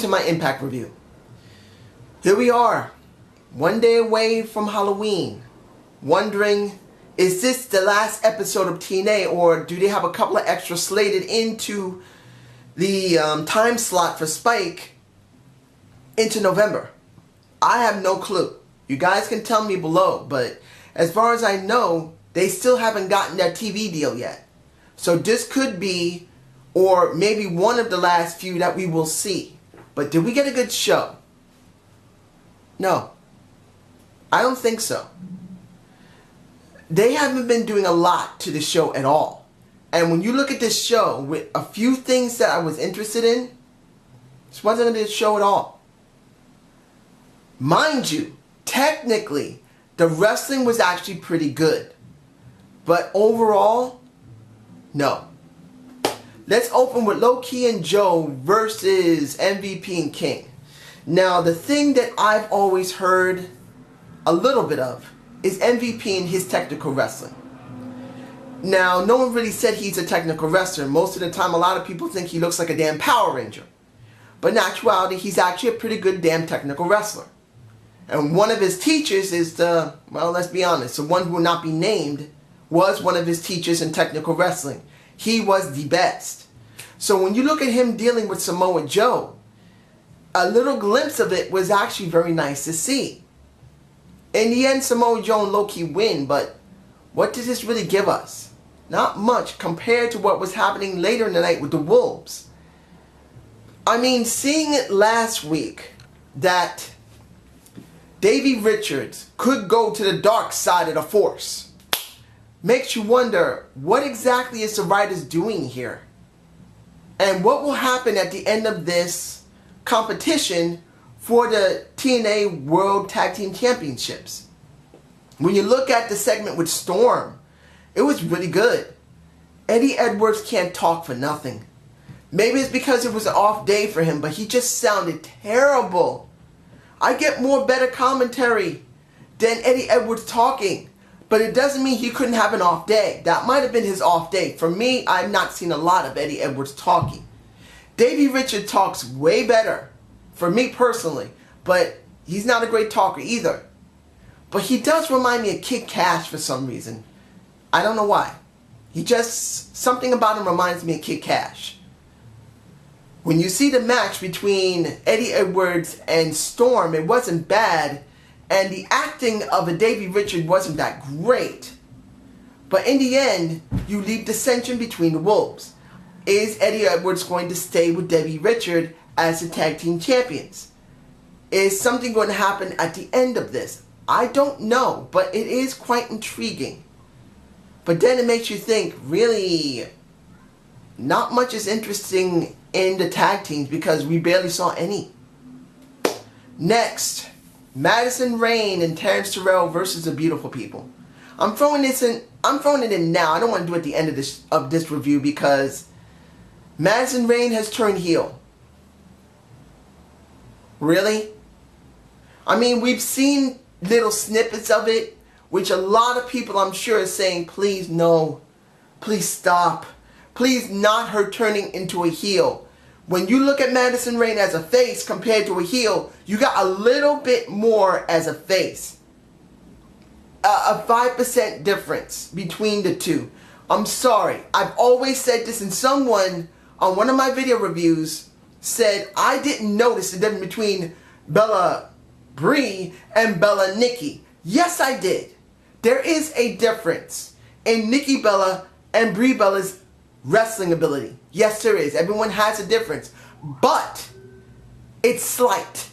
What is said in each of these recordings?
to my iMPACT review. Here we are, one day away from Halloween, wondering, is this the last episode of TNA, or do they have a couple of extras slated into the time slot for Spike into November? I have no clue. You guys can tell me below, but as far as I know, they still haven't gotten that TV deal yet. So this could be, or maybe one of the last few that we will see. But did we get a good show? No. I don't think so. They haven't been doing a lot to the show at all. And when you look at this show, with a few things that I was interested in, this wasn't a good show at all. Mind you, technically, the wrestling was actually pretty good. But overall, no. Let's open with Low Ki and Joe versus MVP and King. Now, the thing that I've always heard a little bit of is MVP and his technical wrestling. Now, no one really said he's a technical wrestler. Most of the time, a lot of people think he looks like a damn Power Ranger. But in actuality, he's actually a pretty good damn technical wrestler. And one of his teachers is the, well, let's be honest, the one who will not be named was one of his teachers in technical wrestling. He was the best. So when you look at him dealing with Samoa Joe, a little glimpse of it was actually very nice to see. In the end, Samoa Joe and Low Ki win, but what did this really give us? Not much compared to what was happening later in the night with the Wolves. I mean, seeing it last week that Davey Richards could go to the dark side of the Force makes you wonder, what exactly is the writers doing here? And what will happen at the end of this competition for the TNA World Tag Team Championships? When you look at the segment with Storm, it was really good. Eddie Edwards can't talk for nothing. Maybe it's because it was an off day for him, but he just sounded terrible. I get more better commentary than Eddie Edwards talking. But it doesn't mean he couldn't have an off day. That might have been his off day. For me, I've not seen a lot of Eddie Edwards talking. Davey Richards talks way better, for me personally. But he's not a great talker either. But he does remind me of Kid Cash for some reason. I don't know why. Something about him reminds me of Kid Cash. When you see the match between Eddie Edwards and Storm, it wasn't bad. And the acting of a Davey Richards wasn't that great. But in the end, you leave dissension between the Wolves. Is Eddie Edwards going to stay with Davey Richards as the tag team champions? Is something going to happen at the end of this? I don't know, but it is quite intriguing. But then it makes you think, really, not much is interesting in the tag teams because we barely saw any. Next, Madison, Rayne, and Terrence Terrell versus the Beautiful People. I'm throwing it in now. I don't want to do it at the end of this review because Madison Rayne has turned heel. Really? I mean, we've seen little snippets of it, which a lot of people I'm sure are saying, please no, please stop, please not her turning into a heel. When you look at Madison Rayne as a face compared to a heel, you got a little bit more as a face. A 5% difference between the two. I'm sorry. I've always said this, and someone on one of my video reviews said I didn't notice the difference between Bella Brie and Bella Nikki. Yes, I did. There is a difference in Nikki Bella and Brie Bella's wrestling ability. Yes, there is. Everyone has a difference. But it's slight.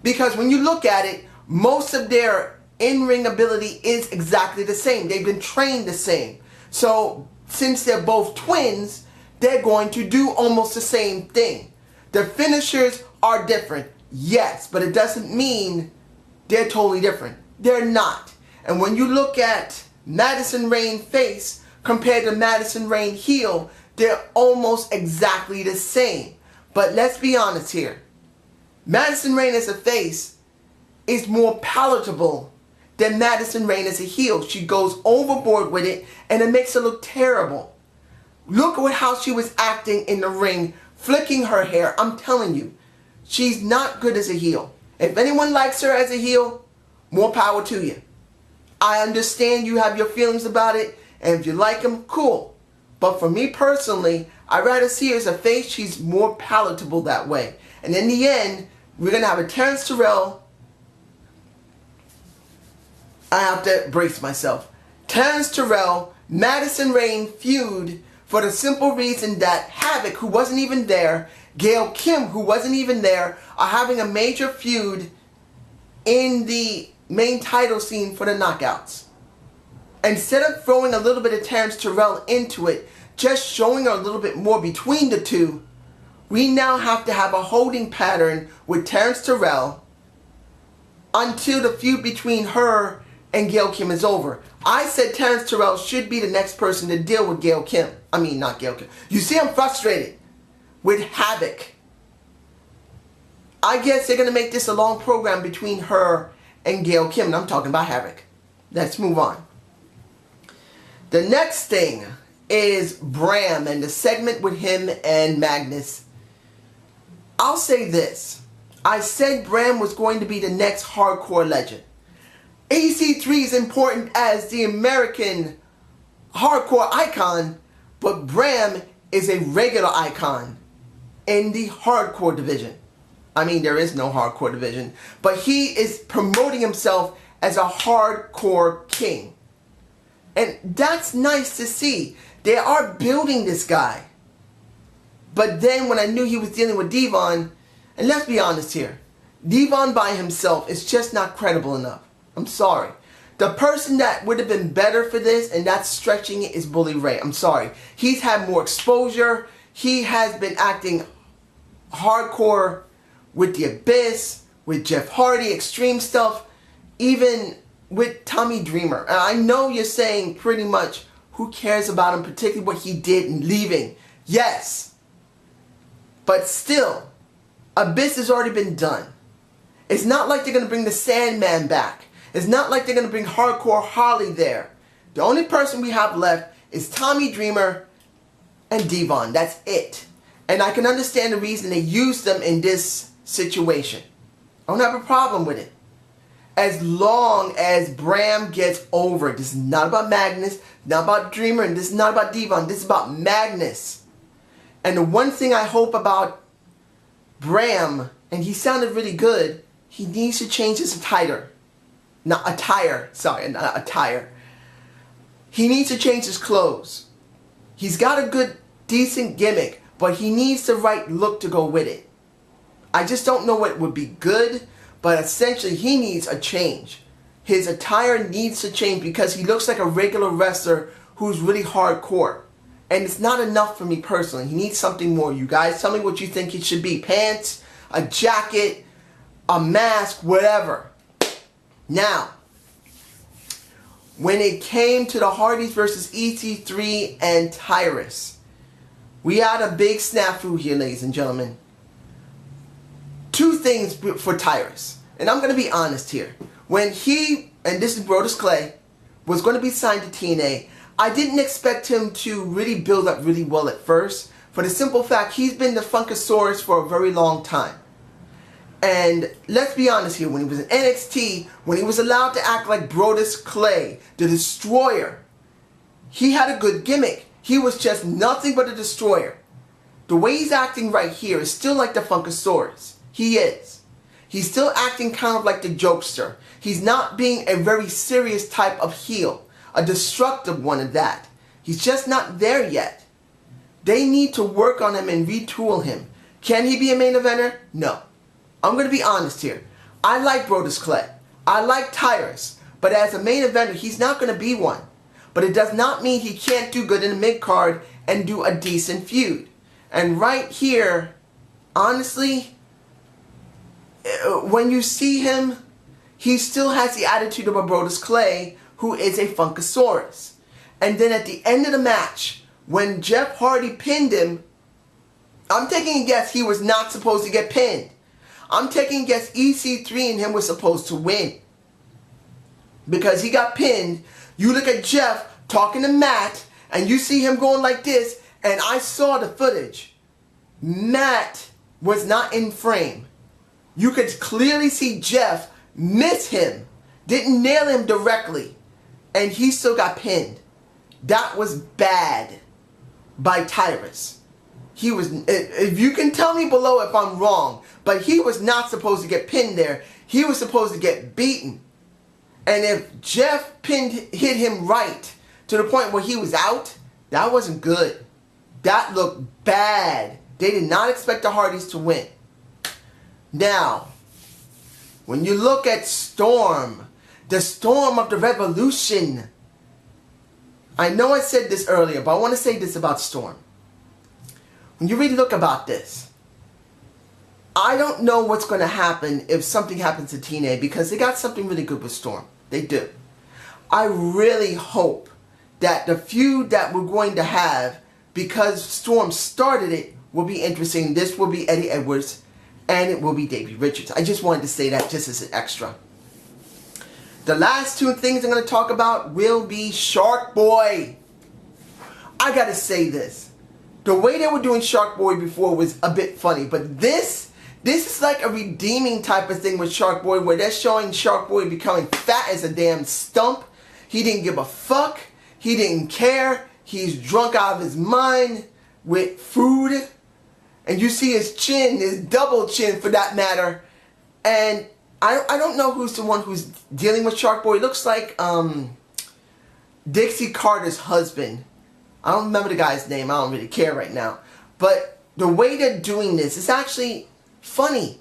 Because when you look at it, most of their in-ring ability is exactly the same. They've been trained the same. So since they're both twins, they're going to do almost the same thing. Their finishers are different. Yes, but it doesn't mean they're totally different. They're not. And when you look at Madison Rayne face compared to Madison Rayne heel, they're almost exactly the same. But let's be honest here. Madison Rayne as a face is more palatable than Madison Rayne as a heel. She goes overboard with it and it makes her look terrible. Look at how she was acting in the ring, flicking her hair. I'm telling you, She's not good as a heel. If anyone likes her as a heel, more power to you. I understand you have your feelings about it, and if you like them, cool. But for me personally, I'd rather see her as a face. She's more palatable that way. And in the end, we're going to have a Terrence Terrell. I have to brace myself. Terrence Terrell, Madison Rayne feud for the simple reason that Havoc, who wasn't even there, Gail Kim, who wasn't even there, are having a major feud in the main title scene for the knockouts. Instead of throwing a little bit of Terrence Terrell into it, just showing her a little bit more between the two, we now have to have a holding pattern with Terrence Terrell until the feud between her and Gail Kim is over. I said Terrence Terrell should be the next person to deal with Gail Kim. I mean, not Gail Kim. You see, I'm frustrated with Havoc. I guess they're going to make this a long program between her and Gail Kim. And I'm talking about Havoc. Let's move on. The next thing is Bram and the segment with him and Magnus. I'll say this. I said Bram was going to be the next hardcore legend. EC3 is important as the American hardcore icon, but Bram is a regular icon in the hardcore division. I mean, there is no hardcore division, but he is promoting himself as a hardcore king. And that's nice to see. They are building this guy. But then when I knew he was dealing with Devon, and let's be honest here, Devon by himself is just not credible enough. I'm sorry. The person that would have been better for this, and that's stretching it, is Bully Ray. I'm sorry. He's had more exposure. He has been acting hardcore with The Abyss, with Jeff Hardy, extreme stuff, even with Tommy Dreamer. And I know you're saying pretty much, who cares about him, particularly what he did in leaving. Yes. But still, Abyss has already been done. It's not like they're going to bring the Sandman back. It's not like they're going to bring Hardcore Holly there. The only person we have left is Tommy Dreamer and Devon. That's it. And I can understand the reason they used them in this situation. I don't have a problem with it. As long as Bram gets over it. This is not about Magnus, not about Dreamer, and this is not about Devon. This is about Magnus. And the one thing I hope about Bram, and he sounded really good, he needs to change his attire. Not attire, sorry, not attire. He needs to change his clothes. He's got a good, decent gimmick, but he needs the right look to go with it. I just don't know what would be good, but essentially he needs a change. His attire needs to change because he looks like a regular wrestler who's really hardcore. And it's not enough for me personally. He needs something more. You guys tell me what you think it should be. Pants, a jacket, a mask, whatever. Now, when it came to the Hardys versus EC3 and Tyrus, we had a big snafu here, ladies and gentlemen. Two things for Tyrus, and I'm going to be honest here. When he, and this is Brodus Clay, was going to be signed to TNA, I didn't expect him to really build up really well at first, for the simple fact he's been the Funkasaurus for a very long time. And let's be honest here, when he was in NXT, when he was allowed to act like Brodus Clay, the Destroyer, he had a good gimmick. He was just nothing but a destroyer. The way he's acting right here is still like the Funkasaurus. He is. He's still acting kind of like the jokester. He's not being a very serious type of heel. A destructive one at that. He's just not there yet. They need to work on him and retool him. Can he be a main eventer? No. I'm going to be honest here. I like Brodus Clay. I like Tyrus. But as a main eventer, he's not going to be one. But it does not mean he can't do good in the mid-card and do a decent feud. And right here, honestly, when you see him, he still has the attitude of a Brodus Clay, who is a Funkasaurus. And then at the end of the match, when Jeff Hardy pinned him, I'm taking a guess he was not supposed to get pinned. I'm taking a guess EC3 and him was supposed to win. Because he got pinned. You look at Jeff talking to Matt, and you see him going like this, and I saw the footage. Matt was not in frame. You could clearly see Jeff miss him. Didn't nail him directly. And he still got pinned. That was bad by Tyrus. He was, if you can tell me below if I'm wrong, but he was not supposed to get pinned there. He was supposed to get beaten. And if Jeff hit him right to the point where he was out, that wasn't good. That looked bad. They did not expect the Hardys to win. Now, when you look at Storm, the Storm of the Revolution. I know I said this earlier, but I want to say this about Storm. When you really look about this, I don't know what's going to happen if something happens to TNA, because they got something really good with Storm. They do. I really hope that the feud that we're going to have, because Storm started it, will be interesting. This will be Eddie Edwards, and it will be Davey Richards. I just wanted to say that just as an extra. The last two things I'm going to talk about will be Sharkboy. I got to say this. The way they were doing Sharkboy before was a bit funny, but this is like a redeeming type of thing with Sharkboy, where they're showing Sharkboy becoming fat as a damn stump. He didn't give a fuck. He didn't care. He's drunk out of his mind with food. And you see his chin, his double chin for that matter. And I don't know who's the one who's dealing with Sharkboy. It looks like Dixie Carter's husband. I don't remember the guy's name. I don't really care right now. But the way they're doing this is actually funny.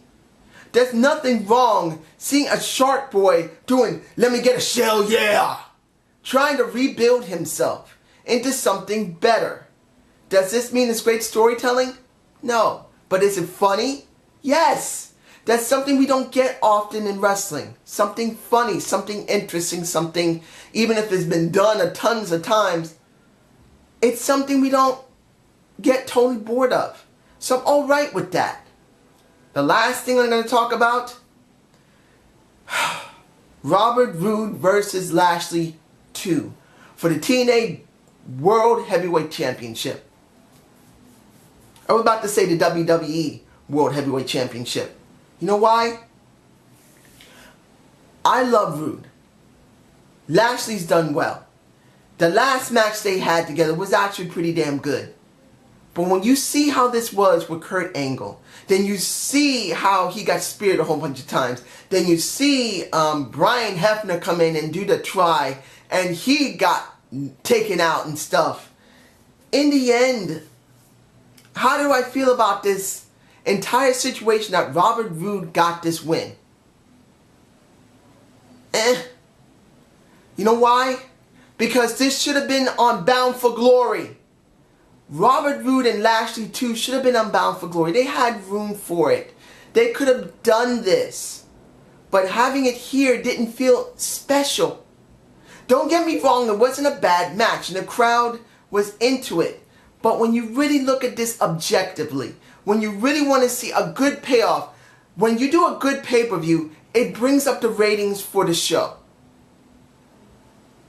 There's nothing wrong seeing a Sharkboy doing, let me get a shell, yeah. Trying to rebuild himself into something better. Does this mean it's great storytelling? No. But is it funny? Yes. That's something we don't get often in wrestling. Something funny, something interesting, something, even if it's been done tons of times, it's something we don't get totally bored of. So I'm alright with that. The last thing I'm going to talk about, Robert Roode versus Lashley 2 for the TNA World Heavyweight Championship. I was about to say the WWE World Heavyweight Championship. You know why? I love Roode. Lashley's done well. The last match they had together was actually pretty damn good. But when you see how this was with Kurt Angle, then you see how he got speared a whole bunch of times. Then you see Brian Hefner come in and do the try, and he got taken out and stuff. In the end, how do I feel about this entire situation that Robert Roode got this win? You know why? Because this should have been on Bound for Glory. Robert Roode and Lashley 2 should have been on Bound for Glory. They had room for it. They could have done this. But having it here didn't feel special. Don't get me wrong, it wasn't a bad match and the crowd was into it. But when you really look at this objectively, when you really want to see a good payoff, when you do a good pay-per-view, it brings up the ratings for the show.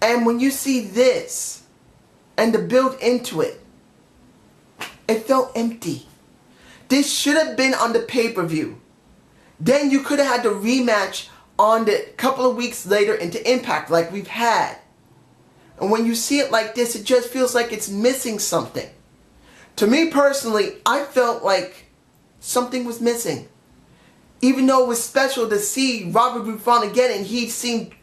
And when you see this, and the build into it, it felt empty. This should have been on the pay-per-view. Then you could have had the rematch on the couple of weeks later into iMPACT like we've had. And when you see it like this, it just feels like it's missing something. To me personally, I felt like something was missing. Even though it was special to see Robert Roode finally get it, and he seemed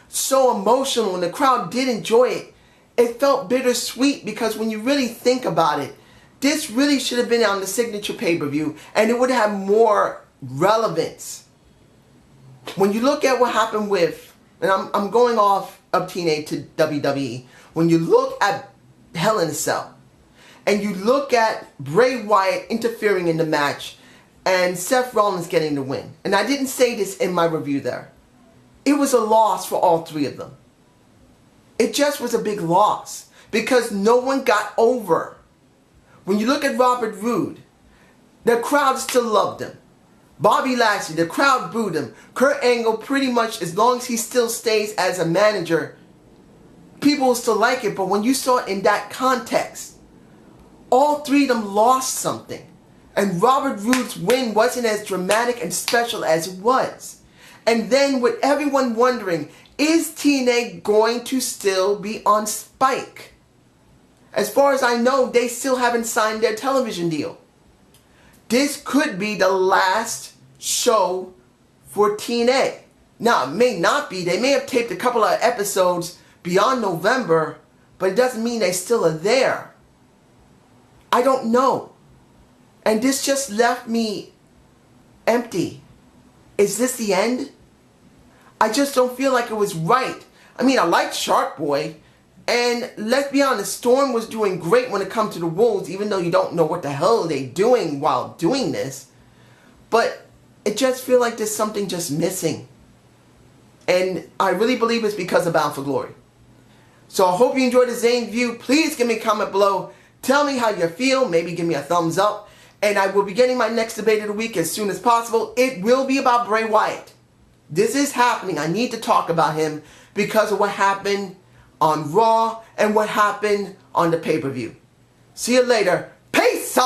so emotional and the crowd did enjoy it, it felt bittersweet, because when you really think about it, this really should have been on the signature pay-per-view and it would have more relevance. When you look at what happened with, and I'm going off of TNA to WWE, when you look at Hell in a Cell and you look at Bray Wyatt interfering in the match and Seth Rollins getting the win, and I didn't say this in my review there, it was a loss for all three of them. It just was a big loss because no one got over. When you look at Robert Roode, the crowd still loved him. Bobby Lashley, the crowd booed him. Kurt Angle, pretty much as long as he still stays as a manager, people will still like it. But when you saw it in that context, all three of them lost something. And Robert Roode's win wasn't as dramatic and special as it was. And then with everyone wondering, is TNA going to still be on Spike? As far as I know, they still haven't signed their television deal. This could be the last show for TNA. Now, it may not be. They may have taped a couple of episodes beyond November, but it doesn't mean they still are there. I don't know. And this just left me empty. Is this the end? I just don't feel like it was right. I mean, I liked Sharkboy. And let's be honest, Storm was doing great when it comes to the Wolves, even though you don't know what the hell they're doing while doing this. But it just feels like there's something just missing. And I really believe it's because of Bound for Glory. So I hope you enjoyed the Zane view. Please give me a comment below. Tell me how you feel. Maybe give me a thumbs up. And I will be getting my next debate of the week as soon as possible. It will be about Bray Wyatt. This is happening. I need to talk about him because of what happened on Raw and what happened on the pay-per-view. See you later. Peace!